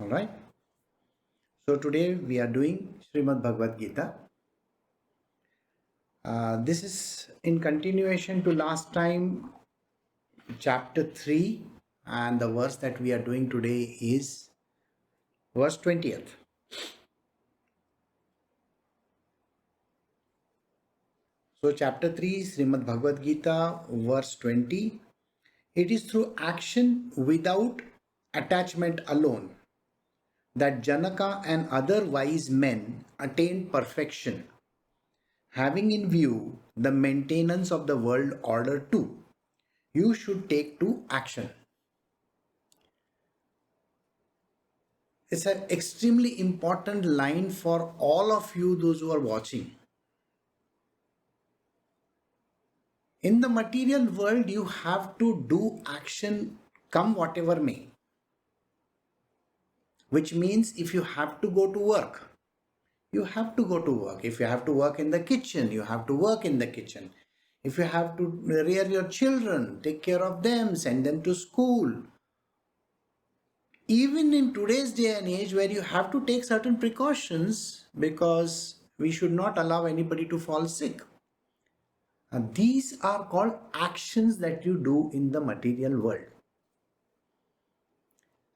All right. So today we are doing Srimad Bhagavad Gita. This is in continuation to last time, chapter 3, and the verse that we are doing today is verse 20th. So, chapter 3, Srimad Bhagavad Gita, verse 20. It is through action without attachment alone that Janaka and other wise men attained perfection, having in view the maintenance of the world order too. You should take to action. It's an extremely important line for all of you, those who are watching. In the material world, you have to do action come whatever may, which means if you have to go to work, you have to go to work. If you have to work in the kitchen, you have to work in the kitchen. If you have to rear your children, take care of them, send them to school, even in today's day and age where you have to take certain precautions because we should not allow anybody to fall sick. And these are called actions that you do in the material world.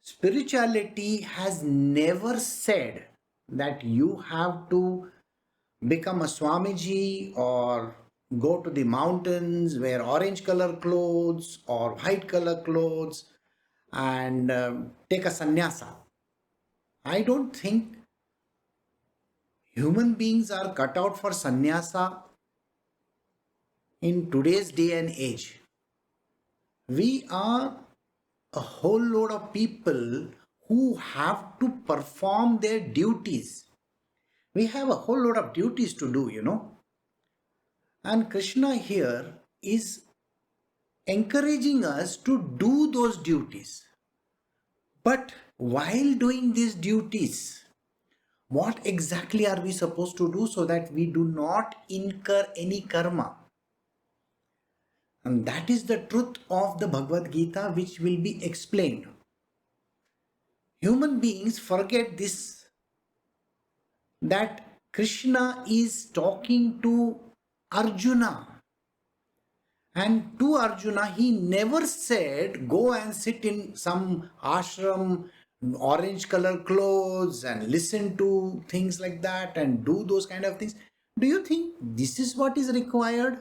Spirituality has never said that you have to become a Swamiji or go to the mountains, wear orange color clothes or white color clothes and take a sannyasa. I don't think human beings are cut out for sannyasa in today's day and age. We are a whole load of people who have to perform their duties. We have a whole lot of duties to do. And Krishna here is encouraging us to do those duties. But while doing these duties, what exactly are we supposed to do so that we do not incur any karma? And that is the truth of the Bhagavad Gita, which will be explained. Human beings forget this, that Krishna is talking to Arjuna. And to Arjuna, he never said, go and sit in some ashram, orange color clothes, and listen to things like that and do those kind of things. Do you think this is what is required?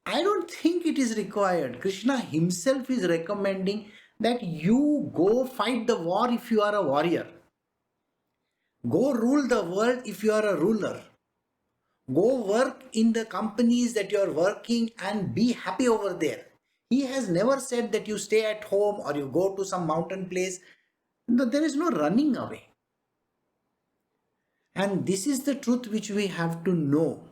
I don't think it is required. Krishna himself is recommending that you go fight the war if you are a warrior. Go rule the world if you are a ruler. Go work in the companies that you are working and be happy over there. He has never said that you stay at home or you go to some mountain place. No, there is no running away. And this is the truth which we have to know.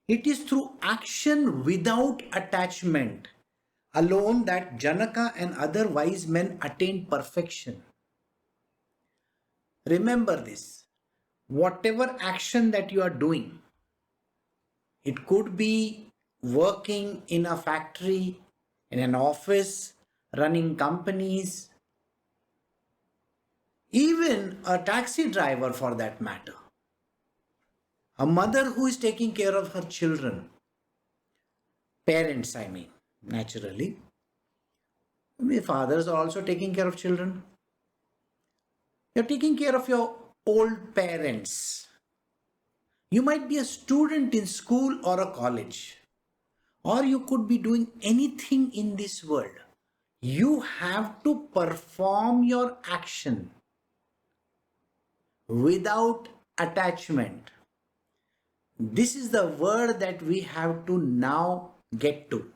It is through action without attachment alone that Janaka and other wise men attained perfection. Remember this. Whatever action that you are doing, it could be working in a factory, in an office, running companies, even a taxi driver for that matter. A mother who is taking care of her children, parents, I mean, naturally. Fathers are also taking care of children. You're taking care of your old parents. You might be a student in school or a college, or you could be doing anything in this world. You have to perform your action without attachment. This is the word that we have to now get to.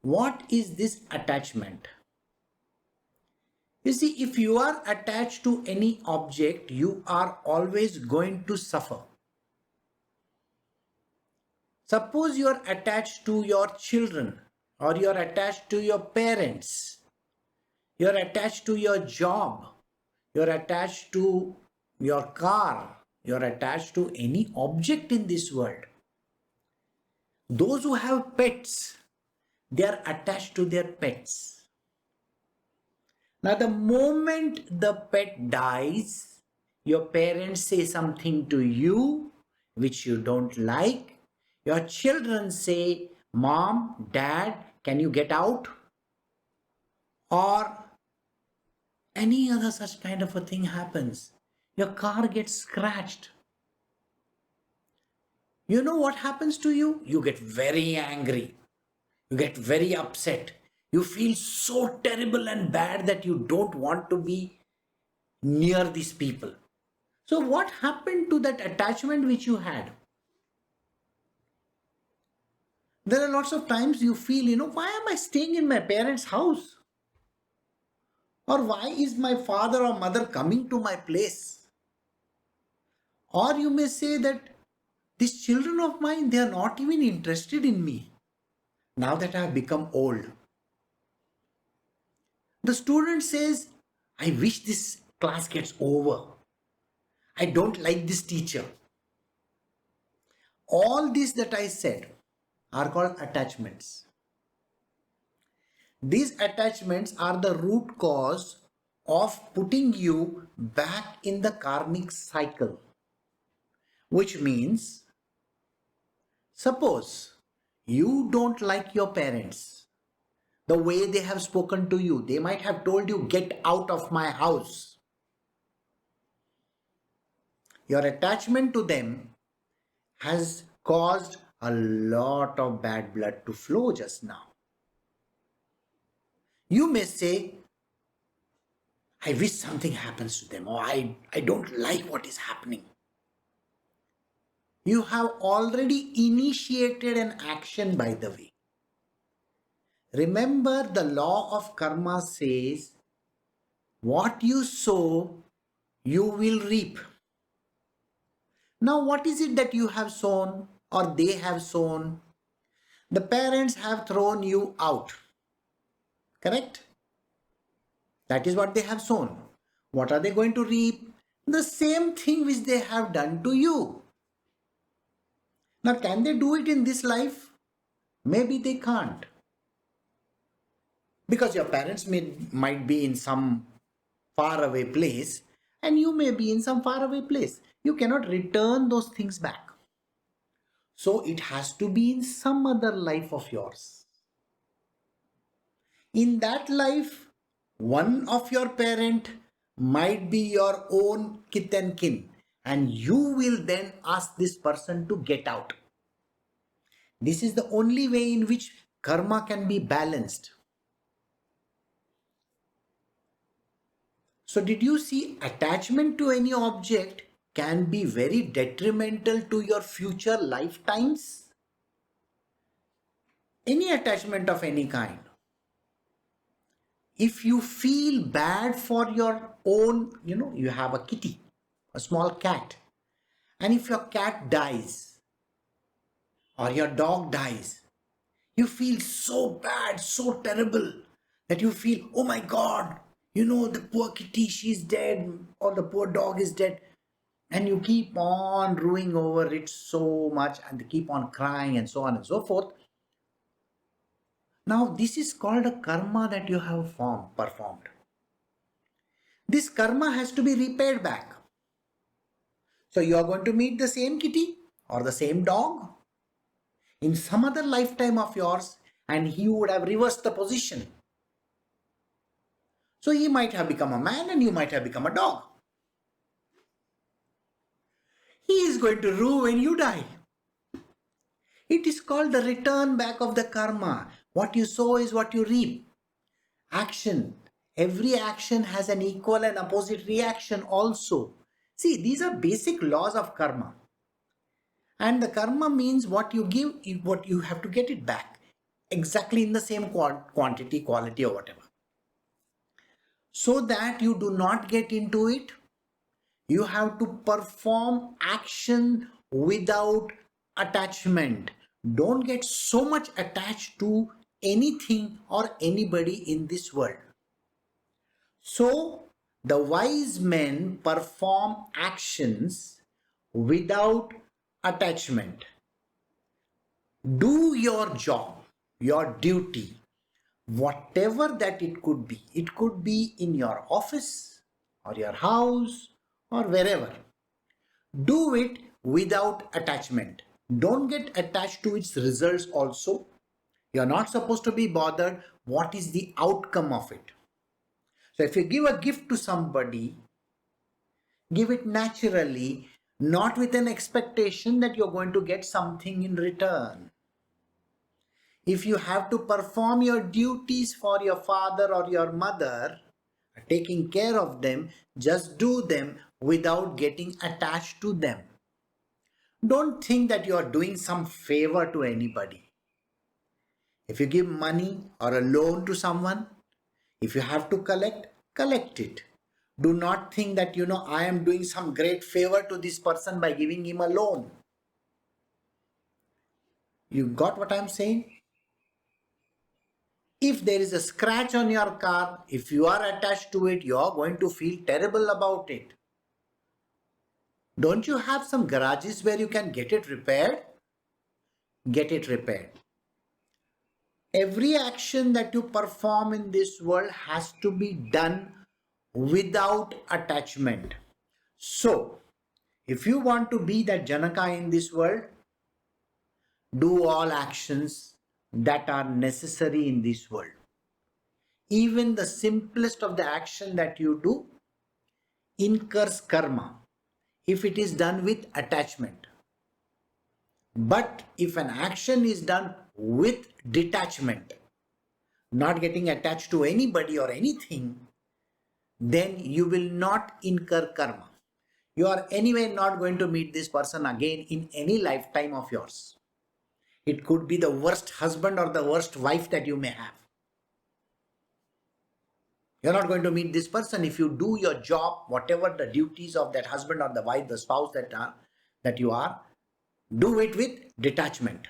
What is this attachment? You see, if you are attached to any object, you are always going to suffer. Suppose you are attached to your children, or you are attached to your parents, you are attached to your job, you are attached to your car, you are attached to any object in this world. Those who have pets, they are attached to their pets. Now, the moment the pet dies, your parents say something to you which you don't like. Your children say, Mom, Dad, can you get out? Or any other such kind of a thing happens. Your car gets scratched. You know what happens to you? You get very angry. You get very upset. You feel so terrible and bad that you don't want to be near these people. So, what happened to that attachment which you had? There are lots of times you feel, why am I staying in my parents' house? Or why is my father or mother coming to my place? Or you may say that these children of mine, they are not even interested in me now that I have become old. The student says, I wish this class gets over. I don't like this teacher. All this that I said are called attachments. These attachments are the root cause of putting you back in the karmic cycle, which means, suppose you don't like your parents, the way they have spoken to you. They might have told you, get out of my house. Your attachment to them has caused a lot of bad blood to flow just now. You may say, I wish something happens to them, or I don't like what is happening. You have already initiated an action, by the way. Remember, the law of karma says, what you sow, you will reap. Now, what is it that you have sown or they have sown? The parents have thrown you out. Correct? That is what they have sown. What are they going to reap? The same thing which they have done to you. Now, can they do it in this life? Maybe they can't. Because your parents might be in some faraway place and you may be in some faraway place. You cannot return those things back. So it has to be in some other life of yours. In that life, one of your parent might be your own kith and kin, and you will then ask this person to get out. This is the only way in which karma can be balanced. So did you see, attachment to any object can be very detrimental to your future lifetimes? Any attachment of any kind. If you feel bad for your own, you have a kitty, a small cat, and if your cat dies or your dog dies, you feel so bad, so terrible that you feel, oh my God, the poor kitty, she's dead, or the poor dog is dead. And you keep on ruing over it so much and they keep on crying and so on and so forth. Now, this is called a karma that you have performed. This karma has to be repaid back. So, you are going to meet the same kitty or the same dog in some other lifetime of yours, and he would have reversed the position. So, he might have become a man and you might have become a dog. He is going to rue when you die. It is called the return back of the karma. What you sow is what you reap. Action. Every action has an equal and opposite reaction also. See, these are basic laws of karma. And the karma means what you give, what you have to get it back. Exactly in the same quantity, quality, or whatever. So that you do not get into it, you have to perform action without attachment. Don't get so much attached to anything or anybody in this world. So, the wise men perform actions without attachment. Do your job, your duty. whatever that it could be in your office or your house or wherever. Do it without attachment. Don't get attached to its results also. You're not supposed to be bothered what is the outcome of it. So if you give a gift to somebody, give it naturally, not with an expectation that you're going to get something in return. If you have to perform your duties for your father or your mother, taking care of them, just do them without getting attached to them. Don't think that you are doing some favor to anybody. If you give money or a loan to someone, if you have to collect it. Do not think that, I am doing some great favor to this person by giving him a loan. You got what I'm saying? If there is a scratch on your car, if you are attached to it, you are going to feel terrible about it. Don't you have some garages where you can get it repaired? Get it repaired. Every action that you perform in this world has to be done without attachment. So, if you want to be that Janaka in this world, do all actions that are necessary in this world. Even the simplest of the action that you do incurs karma if it is done with attachment. But if an action is done with detachment, not getting attached to anybody or anything, then you will not incur karma. You are anyway not going to meet this person again in any lifetime of yours. It could be the worst husband or the worst wife that you may have. You're not going to meet this person. If you do your job, whatever the duties of that husband or the wife, the spouse that you are, do it with detachment.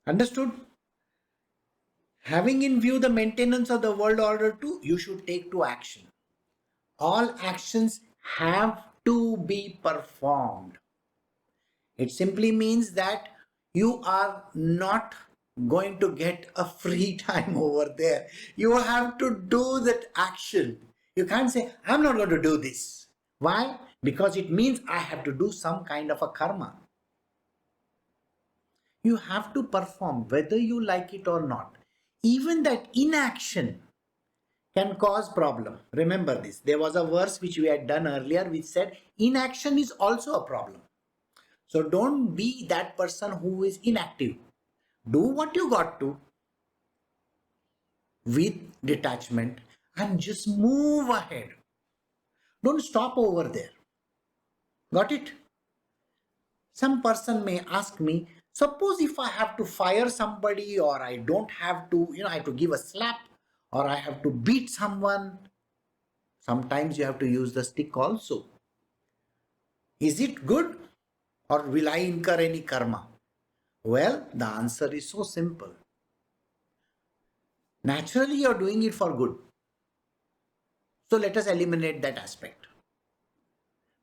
Understood? Having in view the maintenance of the world order too, you should take to action. All actions have to be performed. It simply means that you are not going to get a free time over there. You have to do that action. You can't say, I'm not going to do this. Why? Because it means I have to do some kind of a karma. You have to perform whether you like it or not. Even that inaction can cause problem. Remember this. There was a verse which we had done earlier which said inaction is also a problem. So don't be that person who is inactive. Do what you got to with detachment and just move ahead. Don't stop over there. Got it? Some person may ask me, suppose if I have to fire somebody or I don't have to, I have to give a slap or I have to beat someone. Sometimes you have to use the stick also. Is it good or will I incur any karma? Well, the answer is so simple. Naturally, you're doing it for good. So let us eliminate that aspect.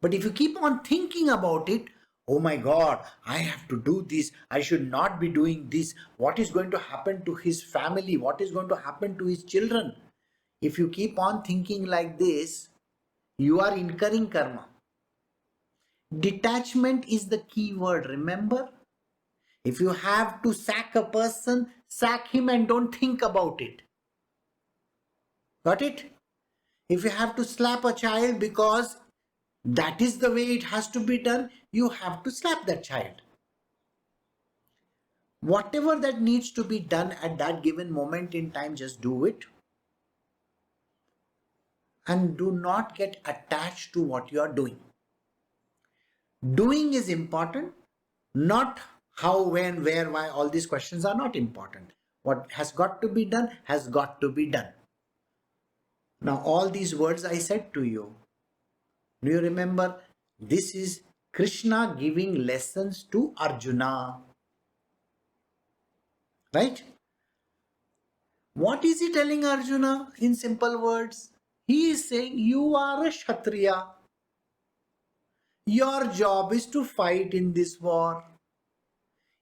But if you keep on thinking about it, oh my God, I have to do this. I should not be doing this. What is going to happen to his family? What is going to happen to his children? If you keep on thinking like this, you are incurring karma. Detachment is the key word, remember? If you have to sack a person, sack him and don't think about it. Got it? If you have to slap a child because that is the way it has to be done, you have to slap that child. Whatever that needs to be done at that given moment in time, just do it. And do not get attached to what you are doing. Doing is important, not how, when, where, why. All these questions are not important. What has got to be done has got to be done. Now, all these words I said to you, do you remember? This is Krishna giving lessons to Arjuna. Right? What is he telling Arjuna in simple words? He is saying, you are a Kshatriya. Your job is to fight in this war.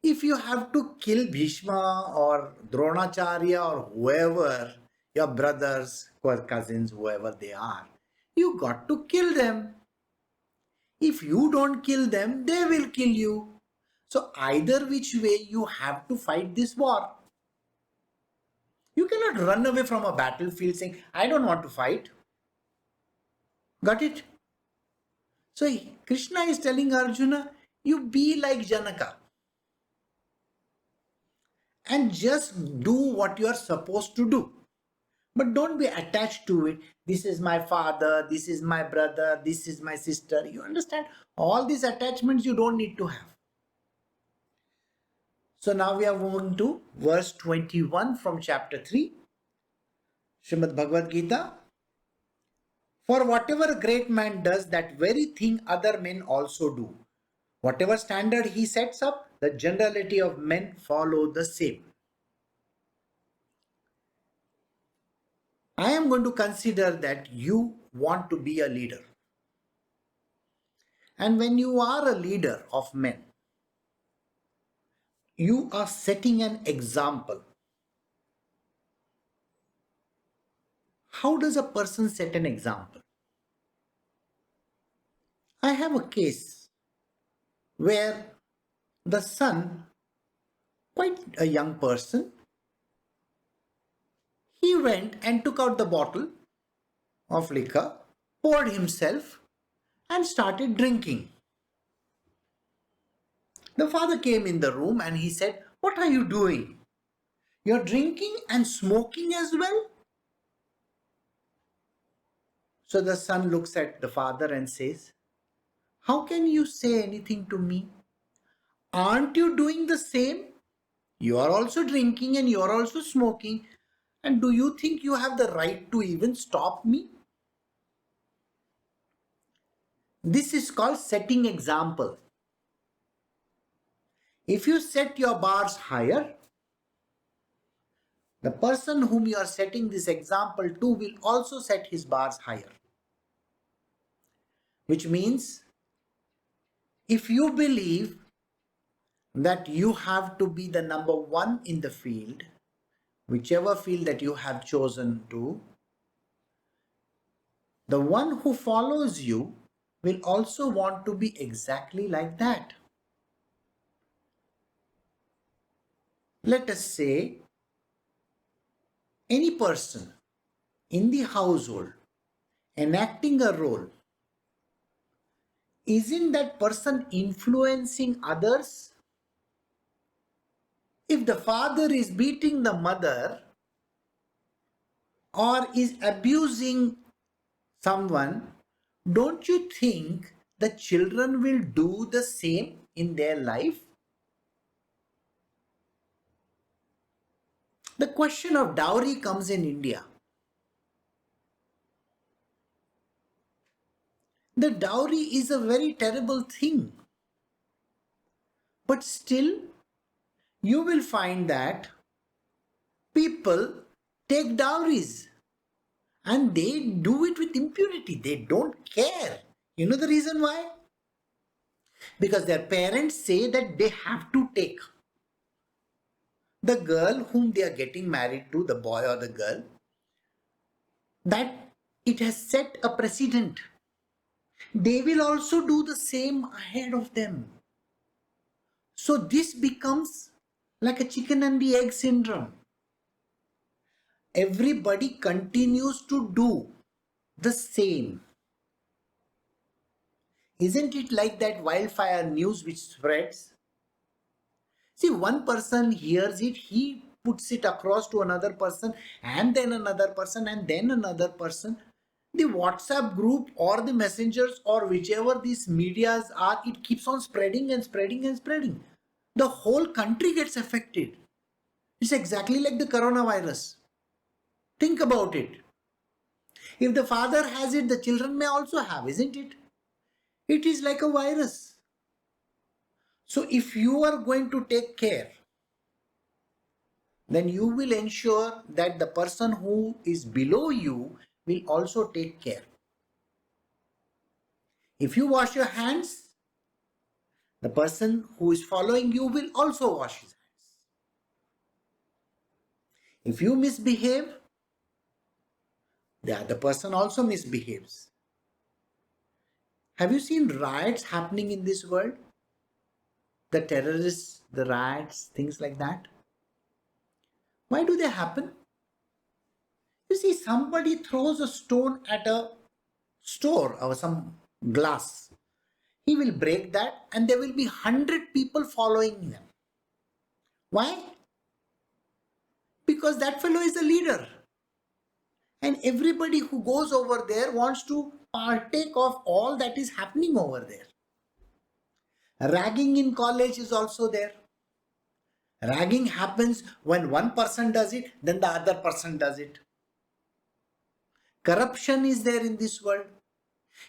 If you have to kill Bhishma or Dronacharya or whoever, your brothers or cousins, whoever they are, you got to kill them. If you don't kill them, they will kill you. So either which way, you have to fight this war. You cannot run away from a battlefield saying, I don't want to fight. Got it? So Krishna is telling Arjuna, you be like Janaka and just do what you are supposed to do. But don't be attached to it. This is my father, this is my brother, this is my sister. You understand? All these attachments you don't need to have. So now we are moving to verse 21 from chapter 3, Srimad Bhagavad Gita. For whatever a great man does, that very thing other men also do. Whatever standard he sets up, the generality of men follow the same. I am going to consider that you want to be a leader. And when you are a leader of men, you are setting an example. How does a person set an example? I have a case where the son, quite a young person, he went and took out the bottle of liquor, poured himself, and started drinking. The father came in the room and he said, what are you doing? You're drinking and smoking as well? So the son looks at the father and says, how can you say anything to me? Aren't you doing the same? You are also drinking and you are also smoking. And do you think you have the right to even stop me? This is called setting example. If you set your bars higher, the person whom you are setting this example to will also set his bars higher. Which means, if you believe that you have to be the number one in the field, whichever field that you have chosen to, the one who follows you will also want to be exactly like that. Let us say any person in the household enacting a role, isn't that person influencing others? If the father is beating the mother or is abusing someone, don't you think the children will do the same in their life? The question of dowry comes in India. The dowry is a very terrible thing. But still, you will find that people take dowries and they do it with impunity. They don't care. You know the reason why? Because their parents say that they have to take. The girl whom they are getting married to, the boy or the girl, that it has set a precedent. They will also do the same ahead of them. So this becomes like a chicken and the egg syndrome. Everybody continues to do the same. Isn't it like that wildfire news which spreads? See, one person hears it, he puts it across to another person, and then another person, and then another person. The WhatsApp group or the messengers or whichever these medias are, it keeps on spreading and spreading and spreading. The whole country gets affected. It's exactly like the coronavirus. Think about it. If the father has it, the children may also have, isn't it? It is like a virus. So if you are going to take care, then you will ensure that the person who is below you will also take care. If you wash your hands, The person who is following you will also wash his hands. If you misbehave, the other person also misbehaves. Have you seen riots happening in this world? The terrorists, the riots, things like that. Why do they happen? You see, somebody throws a stone at a store or some glass. He will break that and there will be 100 people following them. Why? Because that fellow is a leader. And everybody who goes over there wants to partake of all that is happening over there. Ragging in college is also there. Ragging happens when one person does it, then the other person does it. Corruption is there in this world.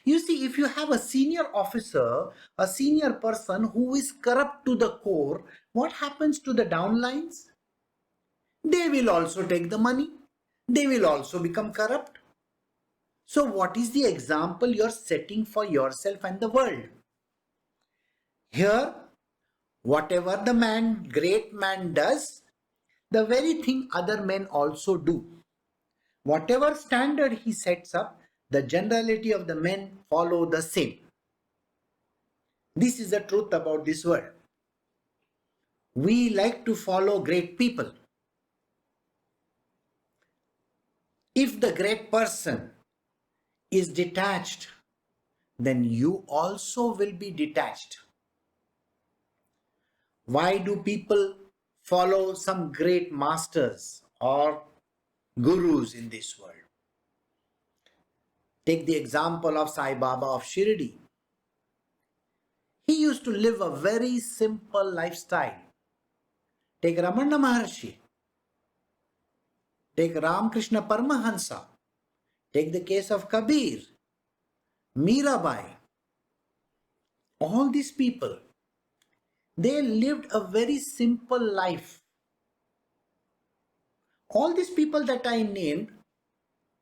You see, if you have a senior officer, a senior person who is corrupt to the core, what happens to the downlines? They will also take the money. They will also become corrupt. So what is the example you're setting for yourself and the world? Here, whatever the great man does, the very thing other men also do. Whatever standard he sets up, the generality of the men follow the same. This is the truth about this world. We like to follow great people. If the great person is detached, then you also will be detached. Why do people follow some great masters or gurus in this world? Take the example of Sai Baba of Shirdi. He used to live a very simple lifestyle. Take Ramana Maharshi. Take Ramakrishna Paramahansa. Take the case of Kabir, Mirabai. All these people, they lived a very simple life. All these people that I named,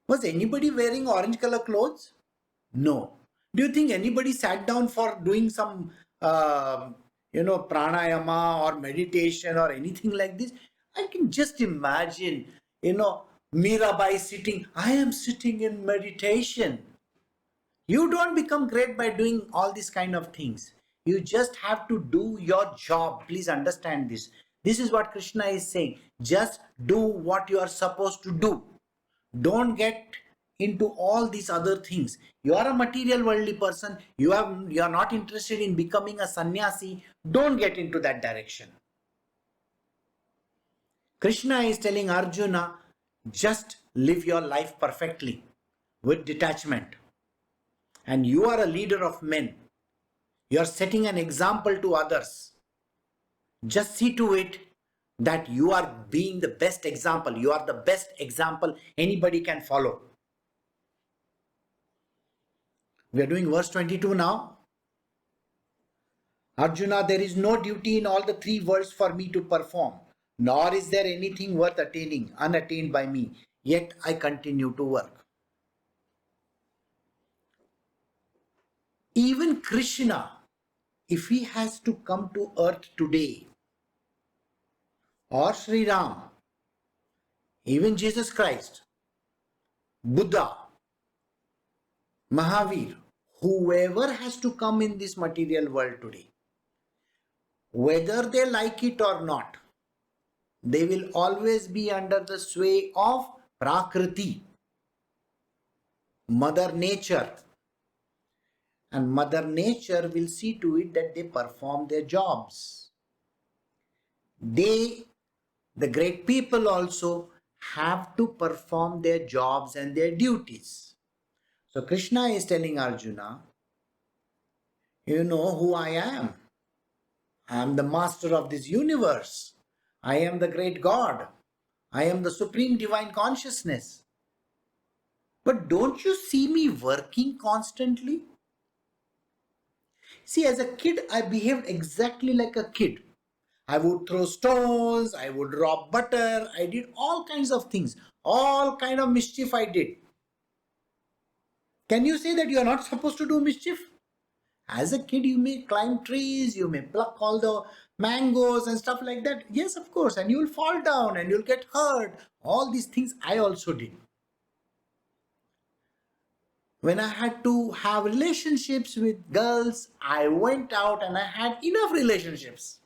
was anybody wearing orange color clothes? No. Do you think anybody sat down for doing some, pranayama or meditation or anything like this? I can just imagine, Mirabai sitting. I am sitting in meditation. You don't become great by doing all these kind of things. You just have to do your job. Please understand this. This is what Krishna is saying. Just do what you are supposed to do. Don't get into all these other things. You are a material worldly person. You are not interested in becoming a sannyasi. Don't get into that direction. Krishna is telling Arjuna, just live your life perfectly with detachment. And you are a leader of men. You are setting an example to others. Just see to it that you are being the best example. You are the best example anybody can follow. We are doing verse 22 now. Arjuna, there is no duty in all the three worlds for me to perform, nor is there anything worth attaining, unattained by me. Yet I continue to work. Even Krishna, if he has to come to earth today, or Sri Ram, even Jesus Christ, Buddha, Mahavir, whoever has to come in this material world today, whether they like it or not, they will always be under the sway of Prakriti, Mother Nature. And Mother Nature will see to it that they perform their jobs. They, the great people also, have to perform their jobs and their duties. So Krishna is telling Arjuna, you know who I am. I am the master of this universe. I am the great God. I am the supreme divine consciousness. But don't you see me working constantly? See, as a kid, I behaved exactly like a kid. I would throw stones, I would rob butter, I did all kinds of things. All kind of mischief I did. Can you say that you are not supposed to do mischief? As a kid, you may climb trees, you may pluck all the mangoes and stuff like that. Yes, of course. And you will fall down and you'll get hurt. All these things I also did. When I had to have relationships with girls, I went out and I had enough relationships.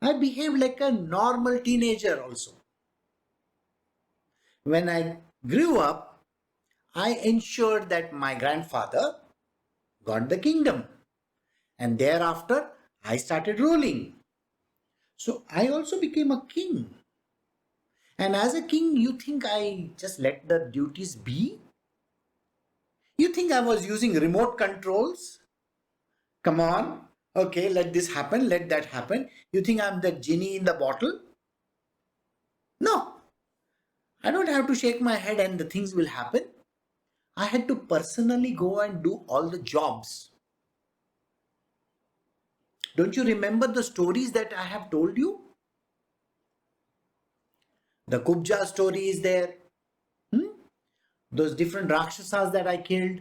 I behaved like a normal teenager also. When I grew up, I ensured that my grandfather got the kingdom. And thereafter, I started ruling. So I also became a king. And as a king, you think I just let the duties be? You think I was using remote controls? Come on. Okay, let this happen, let that happen. You think I'm the genie in the bottle? No. I don't have to shake my head and the things will happen. I had to personally go and do all the jobs. Don't you remember the stories that I have told you? The Kubja story is there. Those different Rakshasas that I killed.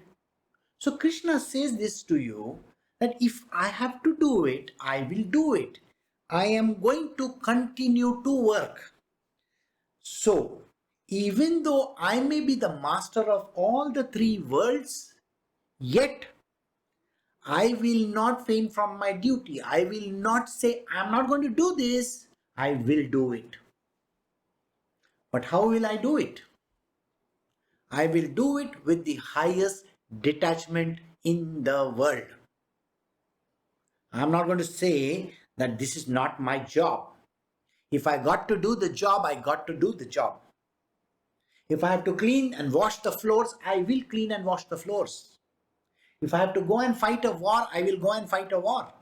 So Krishna says this to you that if I have to do it, I will do it. I am going to continue to work. So, even though I may be the master of all the three worlds, yet I will not faint from my duty. I will not say, I'm not going to do this. I will do it. But how will I do it? I will do it with the highest detachment in the world. I'm not going to say that this is not my job. If I got to do the job, I got to do the job. If I have to clean and wash the floors, I will clean and wash the floors. If I have to go and fight a war, I will go and fight a war.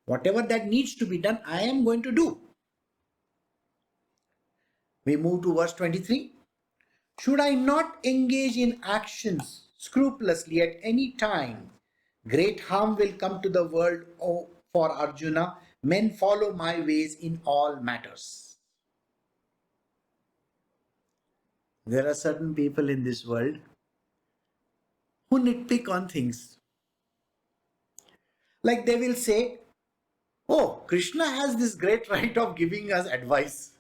Whatever that needs to be done, I am going to do. We move to verse 23. Should I not engage in actions scrupulously at any time, great harm will come to the world. Oh, for Arjuna, men follow my ways in all matters. There are certain people in this world who nitpick on things. Like they will say, oh, Krishna has this great right of giving us advice.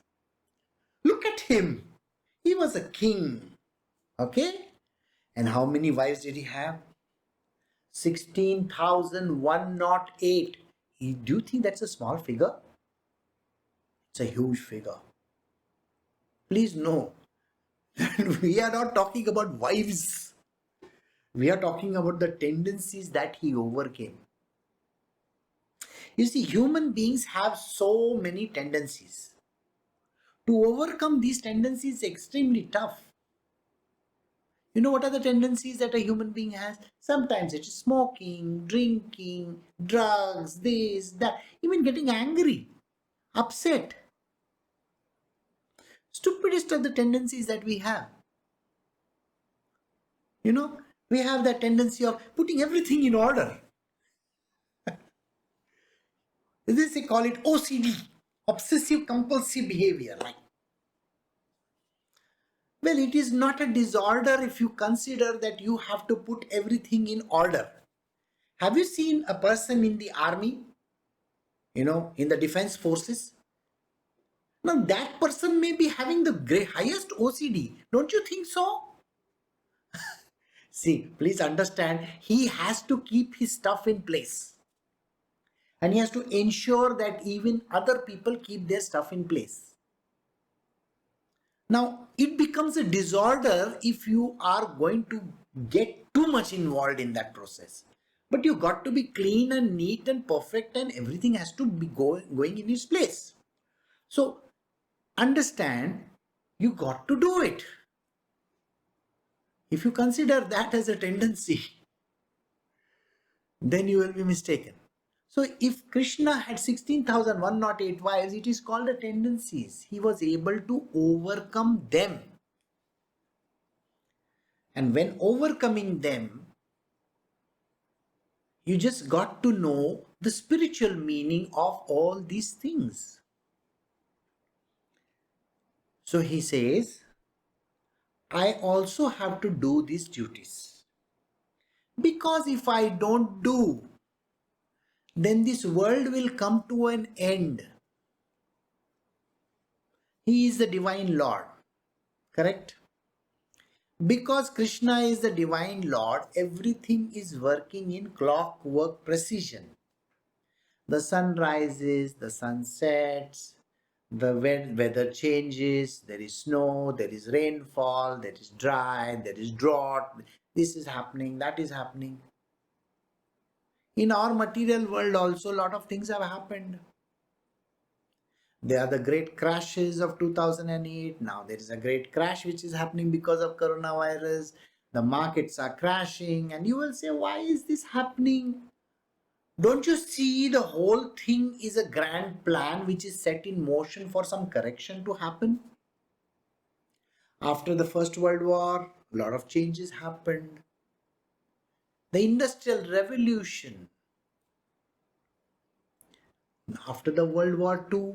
Look at him. He was a king. Okay? And how many wives did he have? 16,108. Do you think that's a small figure? It's a huge figure. Please know that we are not talking about wives. We are talking about the tendencies that he overcame. You see, human beings have so many tendencies. To overcome these tendencies is extremely tough. You know what are the tendencies that a human being has? Sometimes it is smoking, drinking, drugs, this, that, even getting angry, upset. Stupidest of the tendencies that we have. You know, we have that tendency of putting everything in order. This they call it OCD, obsessive compulsive behavior. Well, it is not a disorder if you consider that you have to put everything in order. Have you seen a person in the army, in the defense forces? Now, that person may be having the highest OCD. Don't you think so? See, please understand, he has to keep his stuff in place. And he has to ensure that even other people keep their stuff in place. Now, it becomes a disorder if you are going to get too much involved in that process. But you got to be clean and neat and perfect, and everything has to be going in its place. So, understand, you got to do it. If you consider that as a tendency, then you will be mistaken. So if Krishna had 16,108 wives, it is called a tendencies. He was able to overcome them. And when overcoming them, you just got to know the spiritual meaning of all these things. So he says, I also have to do these duties. Because if I don't do, then this world will come to an end. He is the divine Lord, correct? Because Krishna is the divine Lord, everything is working in clockwork precision. The sun rises, the sun sets, the weather changes, there is snow, there is rainfall, there is dry, there is drought, this is happening, that is happening. In our material world also a lot of things have happened. There are the great crashes of 2008. Now there is a great crash which is happening because of coronavirus. The markets are crashing, and you will say, why is this happening? Don't you see the whole thing is a grand plan which is set in motion for some correction to happen? After the First World War, a lot of changes happened. The Industrial Revolution. After the World War II,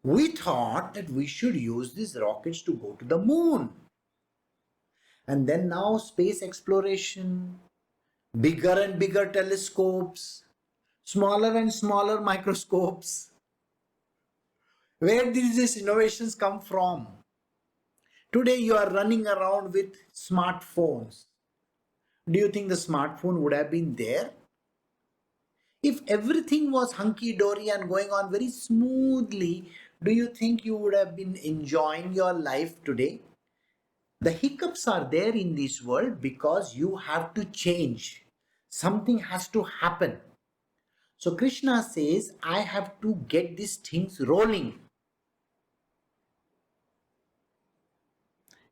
we thought that we should use these rockets to go to the moon. And then now space exploration, bigger and bigger telescopes, smaller and smaller microscopes. Where did these innovations come from? Today you are running around with smartphones. Do you think the smartphone would have been there? If everything was hunky-dory and going on very smoothly, do you think you would have been enjoying your life today? The hiccups are there in this world because you have to change. Something has to happen. So Krishna says, I have to get these things rolling.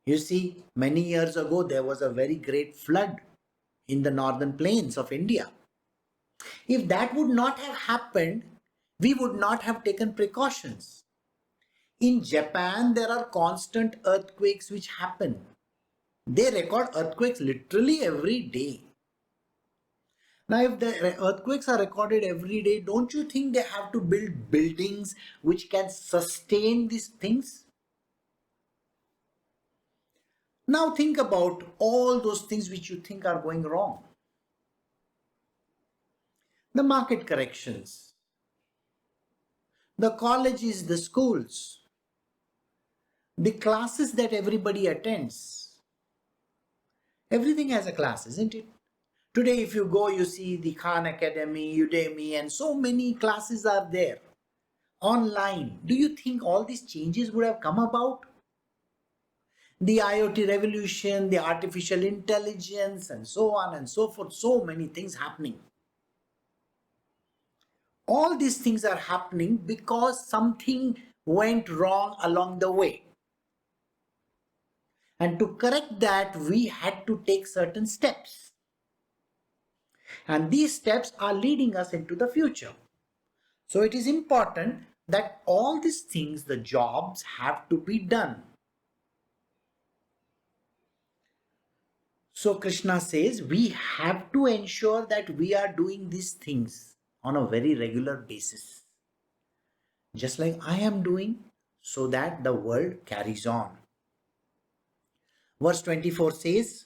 You see, many years ago there was a very great flood in the northern plains of India. If that would not have happened, we would not have taken precautions. In Japan, there are constant earthquakes which happen. They record earthquakes literally every day. Now, if the earthquakes are recorded every day, don't you think they have to build buildings which can sustain these things? Now think about all those things which you think are going wrong. The market corrections, the colleges, the schools, the classes that everybody attends. Everything has a class, isn't it? Today, if you go, you see the Khan Academy, Udemy, and so many classes are there online. Do you think all these changes would have come about? The IoT revolution, the artificial intelligence, and so on and so forth, so many things happening. All these things are happening because something went wrong along the way. And to correct that, we had to take certain steps. And these steps are leading us into the future. So it is important that all these things, the jobs, have to be done. So Krishna says we have to ensure that we are doing these things on a very regular basis. Just like I am doing, so that the world carries on. Verse 24 says,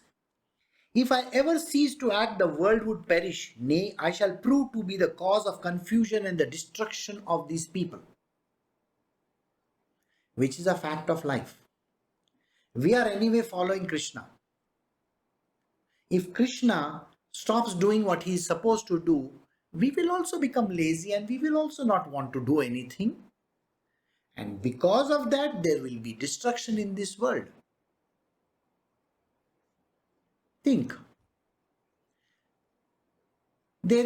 if I ever cease to act, the world would perish. Nay, I shall prove to be the cause of confusion and the destruction of these people. Which is a fact of life. We are anyway following Krishna. If Krishna stops doing what he is supposed to do, we will also become lazy and we will also not want to do anything. And because of that, there will be destruction in this world. Think. There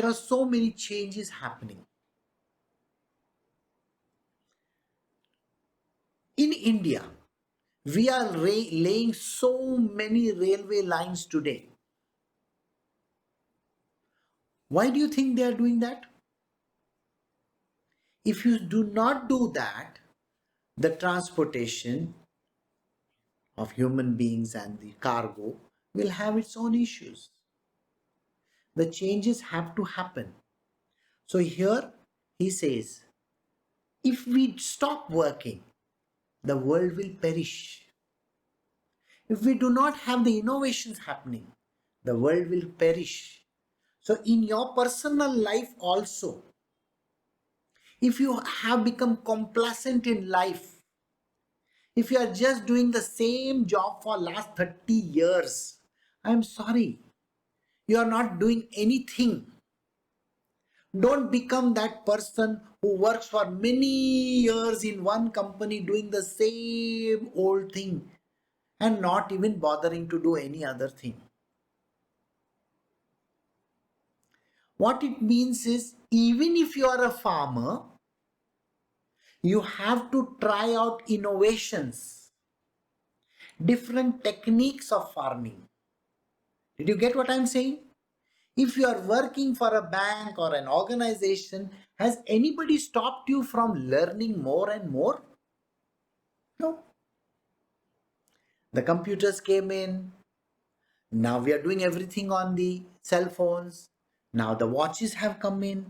are so many changes happening. In India, we are laying so many railway lines today. Why do you think they are doing that? If you do not do that, the transportation of human beings and the cargo will have its own issues. The changes have to happen. So here he says, if we stop working, the world will perish. If we do not have the innovations happening, the world will perish. So, in your personal life also, if you have become complacent in life, if you are just doing the same job for last 30 years, I'm sorry, you are not doing anything. Don't become that person who works for many years in one company doing the same old thing and not even bothering to do any other thing. What it means is, even if you are a farmer, you have to try out innovations, different techniques of farming. Did you get what I'm saying? If you are working for a bank or an organization, has anybody stopped you from learning more and more? No. The computers came in. Now we are doing everything on the cell phones. Now the watches have come in.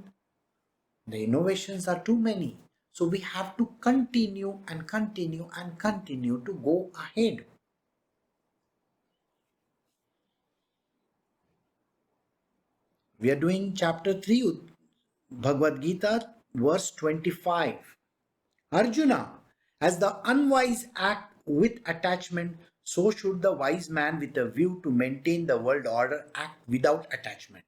The innovations are too many. So we have to continue and continue and continue to go ahead. We are doing chapter 3, Bhagavad Gita, verse 25. Arjuna, as the unwise act with attachment, so should the wise man with a view to maintain the world order act without attachment.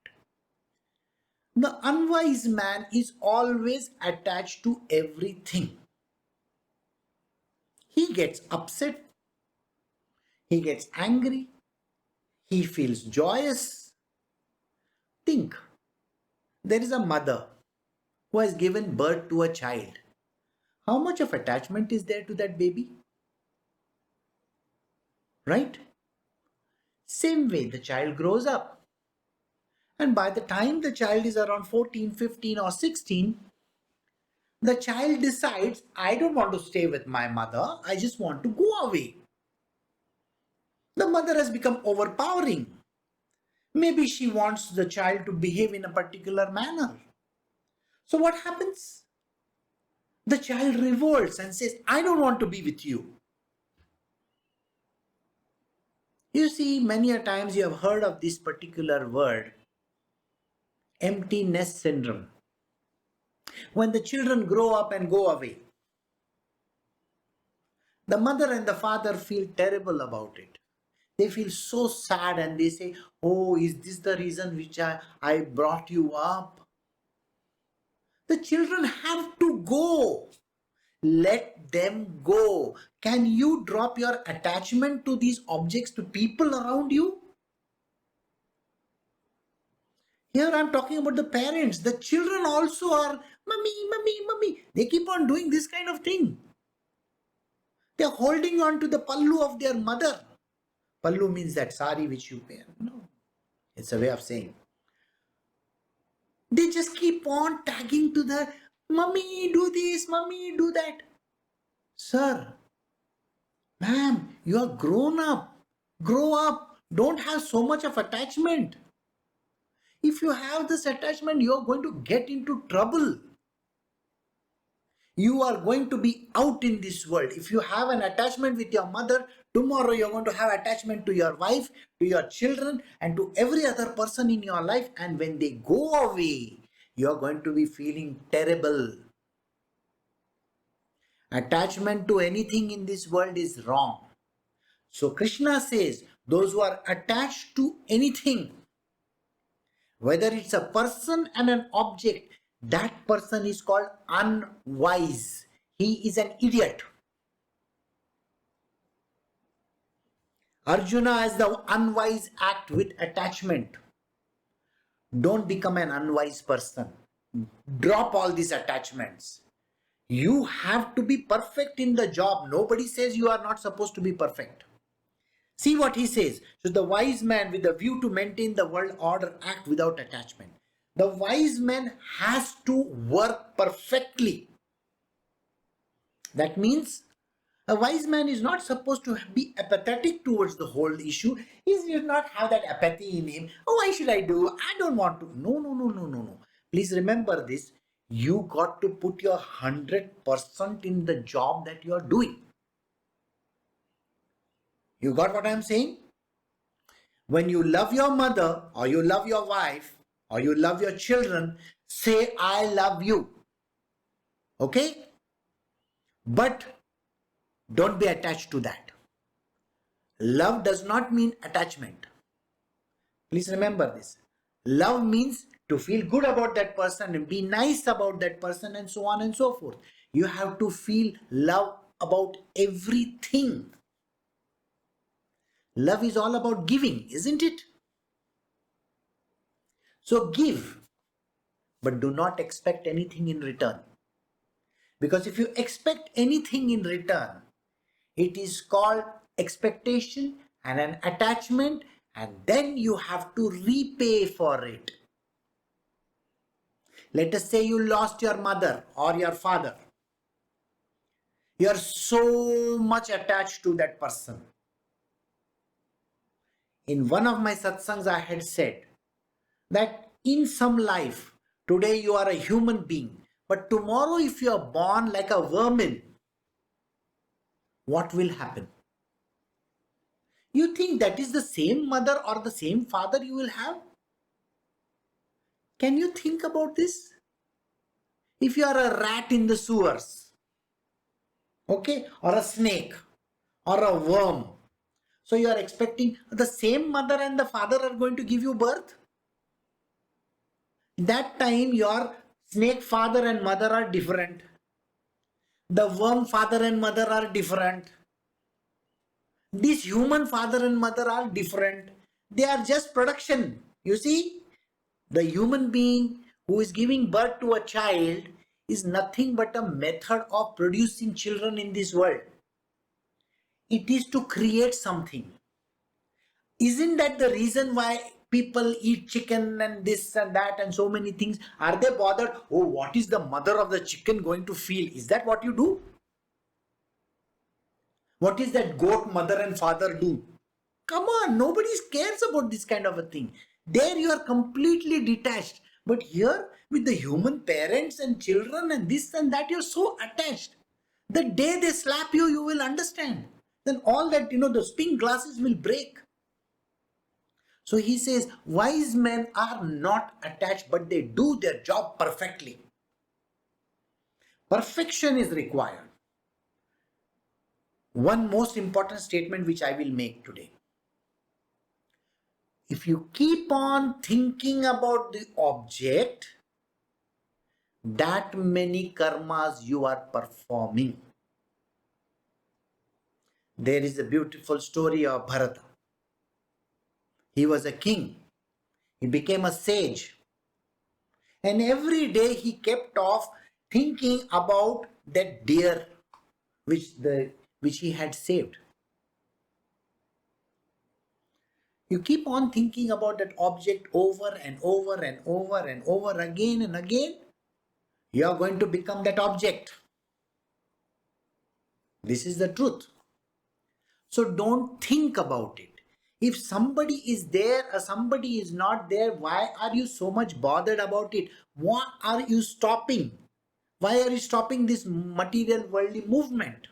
The unwise man is always attached to everything. He gets upset, he gets angry, he feels joyous. Think, there is a mother who has given birth to a child. How much of attachment is there to that baby? Right? Same way, the child grows up. And by the time the child is around 14, 15, or 16, the child decides, I don't want to stay with my mother, I just want to go away. The mother has become overpowering. Maybe she wants the child to behave in a particular manner. So what happens? The child revolts and says, I don't want to be with you. You see, many a times you have heard of this particular word, empty nest syndrome. When the children grow up and go away, the mother and the father feel terrible about it. They feel so sad and they say, oh, is this the reason which I brought you up? The children have to go. Let them go. Can you drop your attachment to these objects, to people around you? Here I'm talking about the parents. The children also are, mummy, mummy, mummy. They keep on doing this kind of thing. They're holding on to the pallu of their mother. Pallu means that sari which you wear. No, it's a way of saying. They just keep on tagging to the mummy, do this, mummy, do that. Sir, ma'am, you are grown up. Grow up. Don't have so much of attachment. If you have this attachment, you are going to get into trouble. You are going to be out in this world. If you have an attachment with your mother, tomorrow you're going to have attachment to your wife, to your children, and to every other person in your life. And when they go away, you're going to be feeling terrible. Attachment to anything in this world is wrong. So Krishna says, those who are attached to anything, whether it's a person and an object, that person is called unwise. He is an idiot. Arjuna has the unwise act with attachment. Don't become an unwise person. Drop all these attachments. You have to be perfect in the job. Nobody says you are not supposed to be perfect. See what he says. So the wise man with a view to maintain the world order act without attachment. The wise man has to work perfectly. That means a wise man is not supposed to be apathetic towards the whole issue. He does not have that apathy in him. Oh, why should I do? I don't want to. No, no, no, no, no, no. Please remember this. You got to put your 100% in the job that you are doing. You got what I am saying? When you love your mother or you love your wife or you love your children, say, I love you. Okay? But don't be attached to that. Love does not mean attachment. Please remember this. Love means to feel good about that person and be nice about that person and so on and so forth. You have to feel love about everything. Love is all about giving, isn't it? So give, but do not expect anything in return. Because if you expect anything in return, it is called expectation and an attachment, and then you have to repay for it. Let us say you lost your mother or your father. You are so much attached to that person. In one of my satsangs, I had said that in some life, today you are a human being, but tomorrow, if you are born like a vermin, what will happen? You think that is the same mother or the same father you will have? Can you think about this? If you are a rat in the sewers, okay, or a snake, or a worm, so you are expecting the same mother and the father are going to give you birth? That time your snake father and mother are different. The worm father and mother are different. This human father and mother are different. They are just production. You see, the human being who is giving birth to a child is nothing but a method of producing children in this world. It is to create something. Isn't that the reason why people eat chicken and this and that and so many things? Are they bothered? Oh, what is the mother of the chicken going to feel? Is that what you do? What is that goat mother and father do? Come on, nobody cares about this kind of a thing. There you are completely detached. But here with the human parents and children and this and that, you're so attached. The day they slap you, you will understand. Then all that, the spin glasses will break. So he says, wise men are not attached, but they do their job perfectly. Perfection is required. One most important statement which I will make today. If you keep on thinking about the object, that many karmas you are performing. There is a beautiful story of Bharata. He was a king. He became a sage. And every day he kept off thinking about that deer which he had saved. You keep on thinking about that object over and over and over and over again and again, you are going to become that object. This is the truth. So don't think about it. If somebody is there or somebody is not there, why are you so much bothered about it? What are you stopping? Why are you stopping this material worldly movement?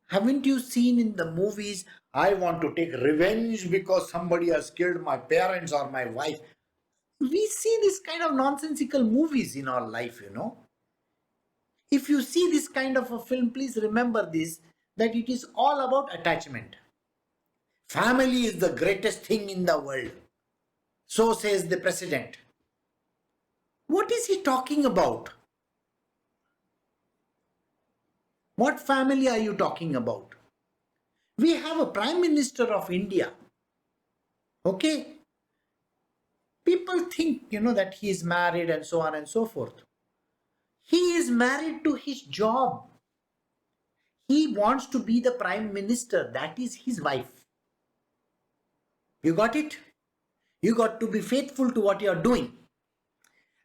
Haven't you seen in the movies, I want to take revenge because somebody has killed my parents or my wife? We see this kind of nonsensical movies in our life, If you see this kind of a film, please remember this, that it is all about attachment. Family is the greatest thing in the world. So says the president. What is he talking about? What family are you talking about? We have a Prime Minister of India. Okay? People think, that he is married and so on and so forth. He is married to his job. He wants to be the Prime Minister. That is his wife. You got it? You got to be faithful to what you are doing.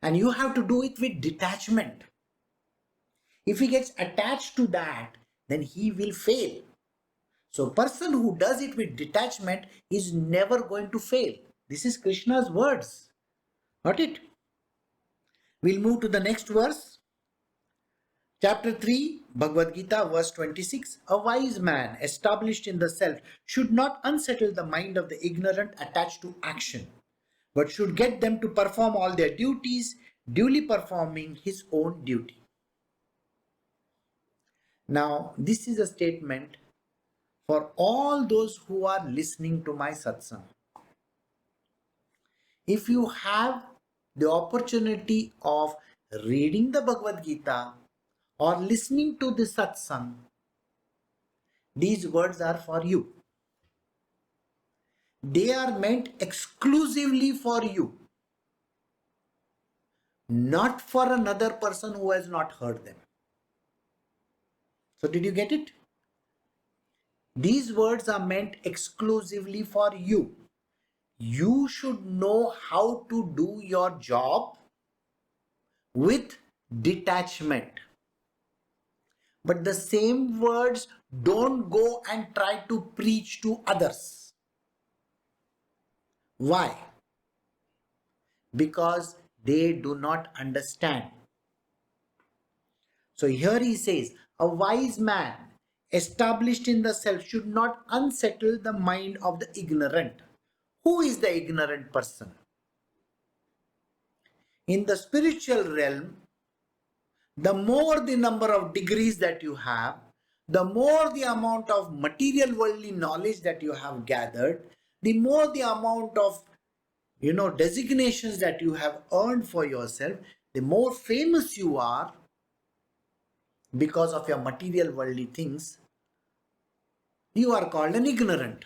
And you have to do it with detachment. If he gets attached to that, then he will fail. So a person who does it with detachment is never going to fail. This is Krishna's words. Got it? We'll move to the next verse. Chapter 3, Bhagavad Gita, verse 26. A wise man established in the self should not unsettle the mind of the ignorant attached to action, but should get them to perform all their duties, duly performing his own duty. Now, this is a statement for all those who are listening to my satsang. If you have the opportunity of reading the Bhagavad Gita or listening to the satsang, these words are for you. They are meant exclusively for you, not for another person who has not heard them. So, did you get it? These words are meant exclusively for you. You should know how to do your job with detachment. But the same words, don't go and try to preach to others. Why? Because they do not understand. So here he says, a wise man established in the self should not unsettle the mind of the ignorant. Who is the ignorant person? In the spiritual realm, the more the number of degrees that you have, the more the amount of material worldly knowledge that you have gathered, the more the amount of designations that you have earned for yourself, the more famous you are because of your material worldly things, you are called an ignorant.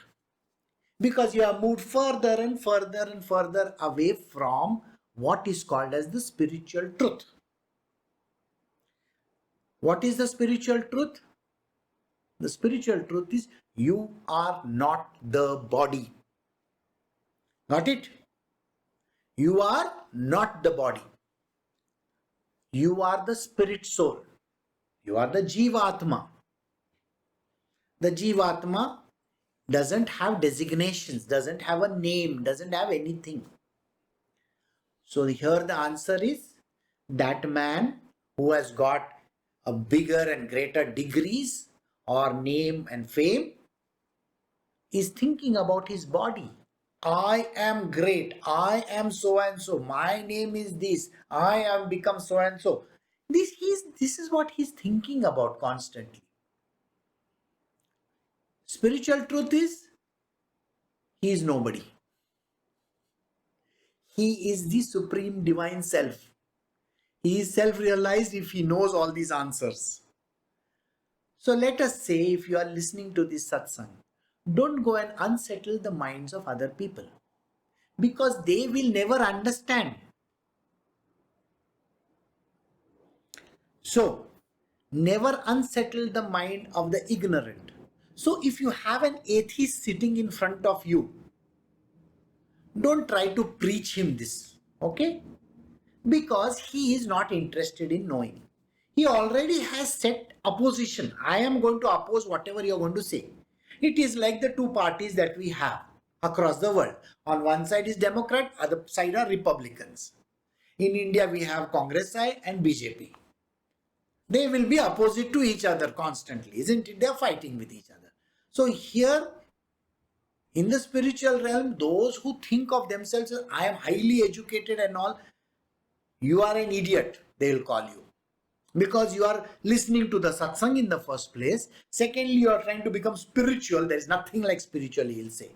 Because you have moved further and further and further away from what is called as the spiritual truth. What is the spiritual truth? The spiritual truth is you are not the body. Got it? You are not the body. You are the spirit soul. You are the Jivatma. The Jivatma doesn't have designations, doesn't have a name, doesn't have anything. So here the answer is that man who has got a bigger and greater degrees or name and fame is thinking about his body. I am great. I am so and so. My name is this. I have become so and so. This is what he's thinking about constantly. Spiritual truth is he is nobody. He is the supreme divine self. He is self-realized if he knows all these answers. So let us say, if you are listening to this satsang, don't go and unsettle the minds of other people, because they will never understand. So, never unsettle the mind of the ignorant. So, if you have an atheist sitting in front of you, don't try to preach him this, okay? Because he is not interested in knowing. He already has set opposition. I am going to oppose whatever you are going to say. It is like the two parties that we have across the world. On one side is Democrat, other side are Republicans. In India, we have Congress side and BJP. They will be opposite to each other constantly, isn't it? They are fighting with each other. So here, in the spiritual realm, those who think of themselves as I am highly educated and all, you are an idiot, they will call you. Because you are listening to the satsang in the first place. Secondly, you are trying to become spiritual. There is nothing like spiritual, he will say.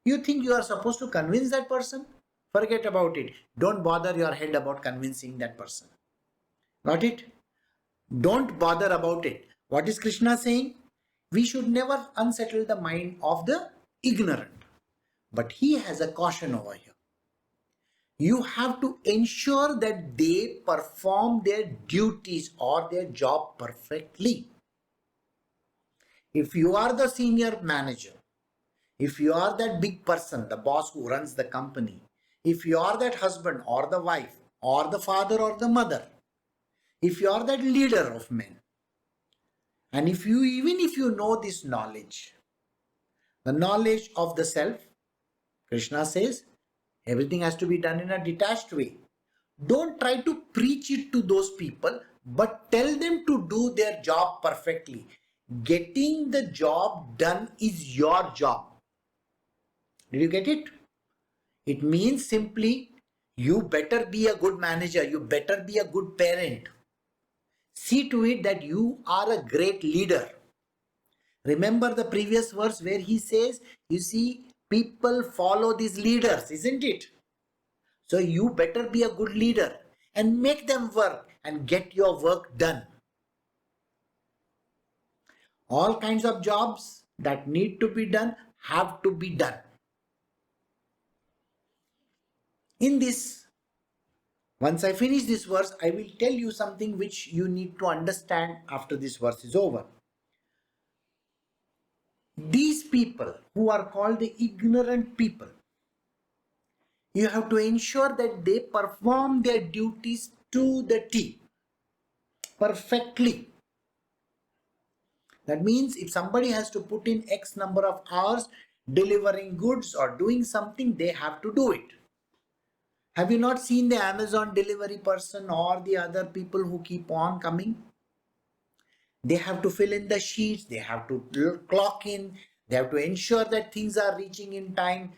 You think you are supposed to convince that person? Forget about it. Don't bother your head about convincing that person. Got it? Don't bother about it. What is Krishna saying? We should never unsettle the mind of the ignorant. But he has a caution over here. You have to ensure that they perform their duties or their job perfectly. If you are the senior manager, if you are that big person, the boss who runs the company, if you are that husband or the wife or the father or the mother, if you are that leader of men, and even if you know this knowledge, the knowledge of the self, Krishna says, everything has to be done in a detached way. Don't try to preach it to those people. but tell them to do their job perfectly. Getting the job done is your job. Did you get it? It means simply you better be a good manager, you better be a good parent. See to it that you are a great leader. Remember the previous verse where he says, you see, people follow these leaders, isn't it? So you better be a good leader and make them work and get your work done. All kinds of jobs that need to be done have to be done. In this, once I finish this verse, I will tell you something which you need to understand after this verse is over. These people who are called the ignorant people, you have to ensure that they perform their duties to the T, perfectly. That means if somebody has to put in X number of hours delivering goods or doing something, they have to do it. Have you not seen the Amazon delivery person or the other people who keep on coming? They have to fill in the sheets, they have to clock in, they have to ensure that things are reaching in time.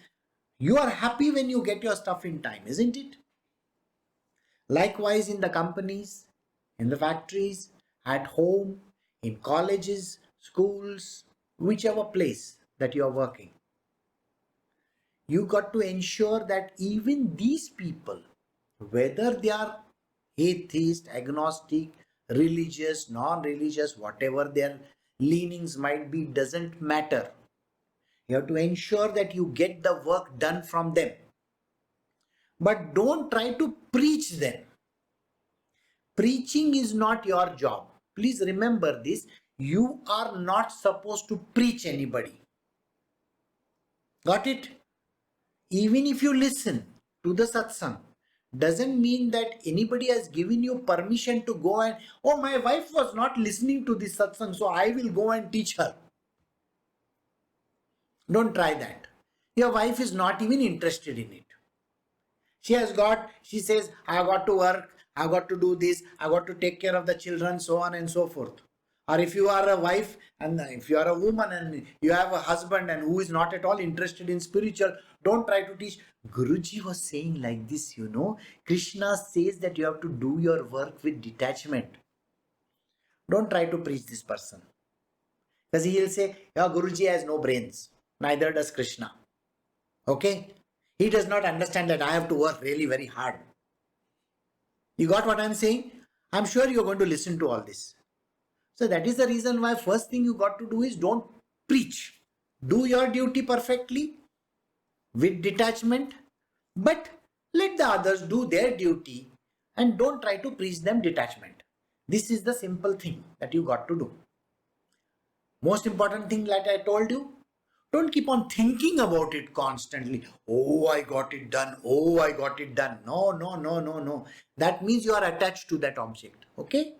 You are happy when you get your stuff in time, isn't it? Likewise in the companies, in the factories, at home, in colleges, schools, whichever place that you are working. You got to ensure that even these people, whether they are atheist, agnostic, religious, non-religious, whatever their leanings might be, doesn't matter. You have to ensure that you get the work done from them. But don't try to preach them. Preaching is not your job. Please remember this. You are not supposed to preach anybody. Got it? Even if you listen to the satsang, doesn't mean that anybody has given you permission to go and, oh, my wife was not listening to this satsang, so I will go and teach her. Don't try that. Your wife is not even interested in it. She says, I got to work, I got to do this, I got to take care of the children, so on and so forth. Or if you are a wife and if you are a woman and you have a husband and who is not at all interested in spiritual, don't try to teach. Guruji was saying like this, Krishna says that you have to do your work with detachment. Don't try to preach this person. Because he will say, yeah, Guruji has no brains. Neither does Krishna. Okay? He does not understand that I have to work really very hard. You got what I'm saying? I'm sure you're going to listen to all this. So that is the reason why first thing you got to do is don't preach. Do your duty perfectly with detachment, but let the others do their duty and don't try to preach them detachment. This is the simple thing that you got to do. Most important thing, like I told you, don't keep on thinking about it constantly. Oh, I got it done. Oh, I got it done. No. That means you are attached to that object. Okay?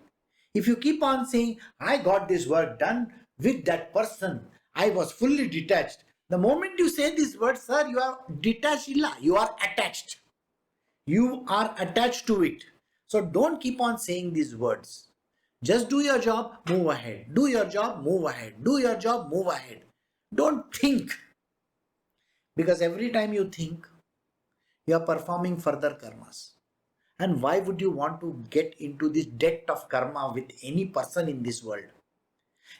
If you keep on saying, I got this work done with that person, I was fully detached. The moment you say this word, sir, you are detached. You are attached. You are attached to it. So don't keep on saying these words. Just do your job, move ahead. Do your job, move ahead. Do your job, move ahead. Don't think. Because every time you think, you are performing further karmas. And why would you want to get into this debt of karma with any person in this world?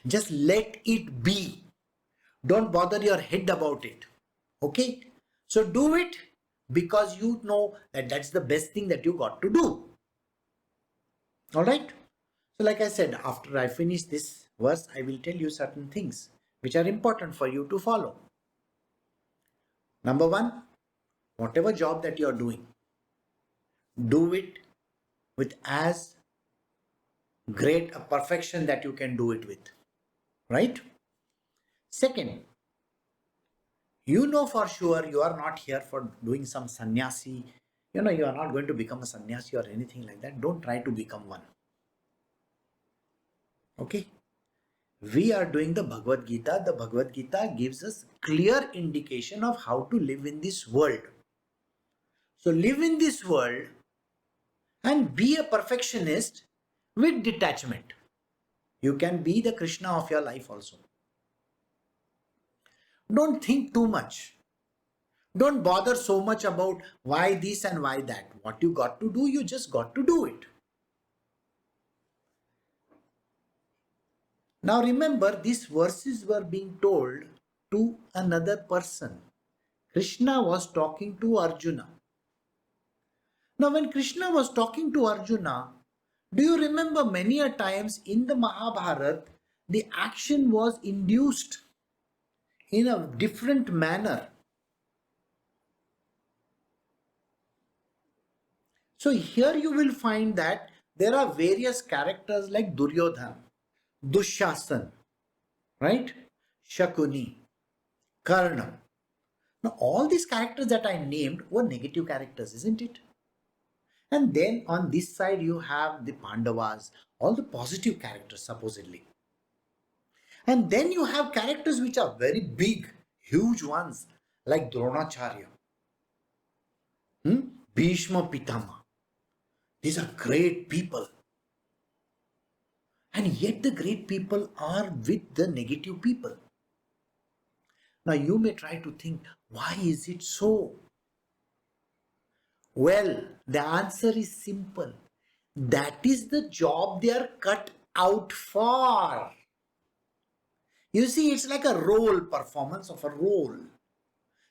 Just let it be. Don't bother your head about it. Okay? So do it because you know that that's the best thing that you got to do. Alright? So like I said, after I finish this verse, I will tell you certain things which are important for you to follow. Number one, whatever job that you are doing, do it with as great a perfection that you can do it with. Right? Second, you know for sure you are not here for doing some sannyasi. You are not going to become a sannyasi or anything like that. Don't try to become one. Okay? We are doing the Bhagavad Gita. The Bhagavad Gita gives us clear indication of how to live in this world. So live in this world and be a perfectionist with detachment. You can be the Krishna of your life also. Don't think too much. Don't bother so much about why this and why that. What you got to do, you just got to do it. Now remember, these verses were being told to another person. Krishna was talking to Arjuna. Now when Krishna was talking to Arjuna, do you remember many a times in the Mahabharata, the action was induced in a different manner. So here you will find that there are various characters like Duryodhana, Dushasan, right? Shakuni, Karna. Now all these characters that I named were negative characters, isn't it? And then on this side you have the Pandavas, all the positive characters supposedly. And then you have characters which are very big, huge ones like Dronacharya, Bhishma Pitama. These are great people. And yet the great people are with the negative people. Now you may try to think, why is it so? Well, the answer is simple. That is the job they are cut out for. You see, it's like a role, performance of a role.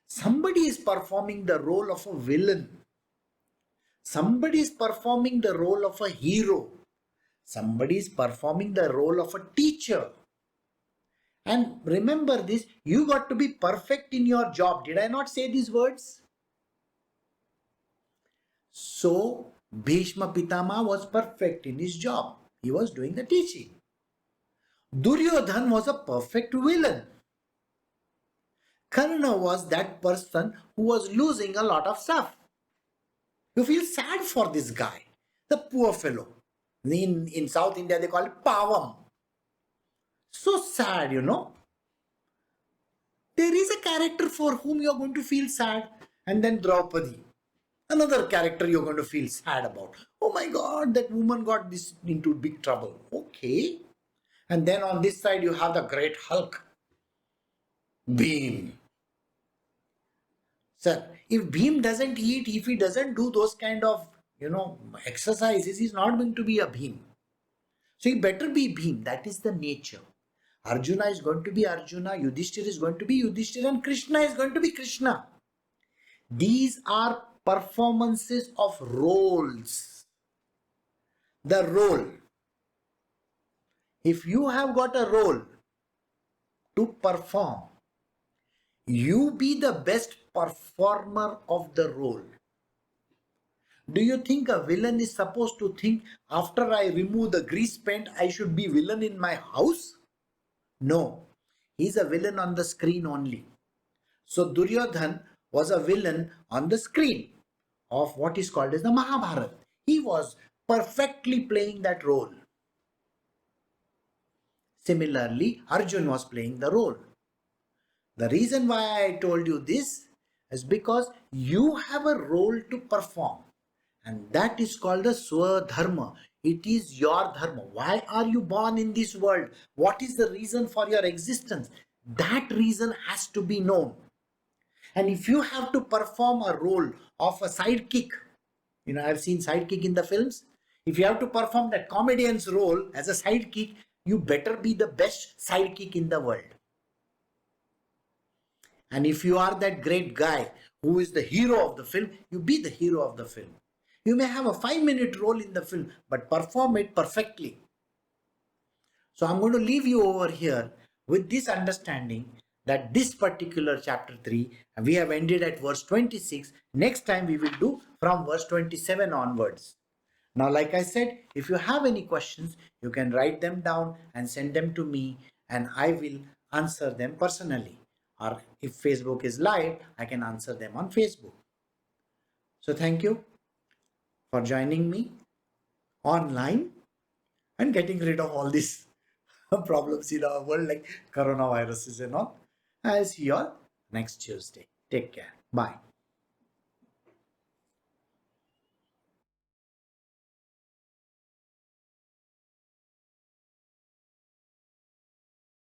Somebody is performing the role of a villain. Somebody is performing the role of a hero. Somebody is performing the role of a teacher. And remember this, you got to be perfect in your job. Did I not say these words? So, Bhishma Pitama was perfect in his job. He was doing the teaching. Duryodhan was a perfect villain. Karna was that person who was losing a lot of stuff. You feel sad for this guy, the poor fellow. In South India, they call it Pavam. So sad, you know. There is a character for whom you are going to feel sad, and then Draupadi. Another character you're going to feel sad about. Oh my God, that woman got this into big trouble. Okay. And then on this side, you have the great Hulk, Bhim. Sir, if Bhim doesn't eat, if he doesn't do those kind of, exercises, he's not going to be a Bhim. So he better be Bhim. That is the nature. Arjuna is going to be Arjuna, Yudhishthira is going to be Yudhishthira, and Krishna is going to be Krishna. These are performances of roles. The role. If you have got a role to perform, you be the best performer of the role. Do you think a villain is supposed to think, after I remove the grease paint, I should be villain in my house? No. He's a villain on the screen only. So Duryodhan was a villain on the screen of what is called as the Mahabharata. He was perfectly playing that role. Similarly, Arjun was playing the role. The reason why I told you this is because you have a role to perform, and that is called the Swadharma. It is your dharma. Why are you born in this world? What is the reason for your existence? That reason has to be known. And if you have to perform a role of a sidekick, I've seen sidekick in the films. If you have to perform that comedian's role as a sidekick, you better be the best sidekick in the world. And if you are that great guy who is the hero of the film, you be the hero of the film. You may have a 5-minute role in the film, but perform it perfectly. So I'm going to leave you over here with this understanding that this particular chapter 3, we have ended at verse 26. Next time we will do from verse 27 onwards. Now, like I said, if you have any questions, you can write them down and send them to me, and I will answer them personally. Or if Facebook is live, I can answer them on Facebook. So thank you for joining me online and getting rid of all these problems in our world like coronaviruses and all. I'll see you all next Tuesday. Take care. Bye.